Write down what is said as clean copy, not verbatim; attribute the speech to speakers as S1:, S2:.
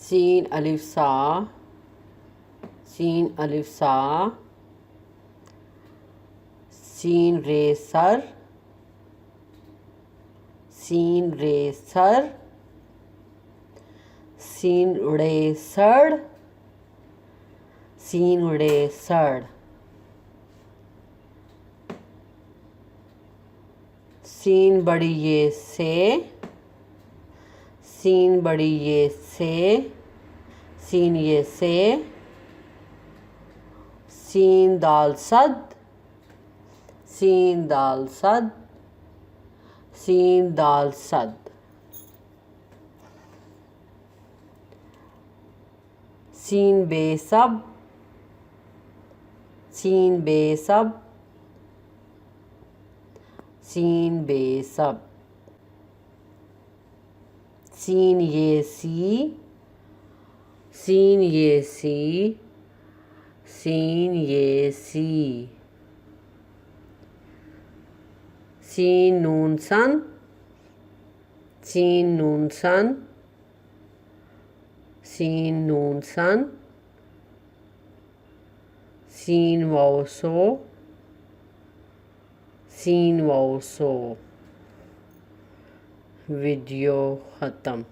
S1: Scene अलिफ सा, scene अलिफ सा, सीन रे सर, सीन रे सर, सीन उड़े सड़, सीन उड़े सड़, सीन बड़ी ये से, सीन बड़ी ये से, सीन ये से, सीन दाल सद, सीन दाल सद, सीन दाल सद, सीन बेसब, सीन बेसब, सीन बेसब, सीन ये सी, सीन ये सी, सीन ये सी, सीन नून सन, सीन नून सन, सीन नून सन, सीन वाओ सो, सीन वाओ सो। वीडियो ख़त्म।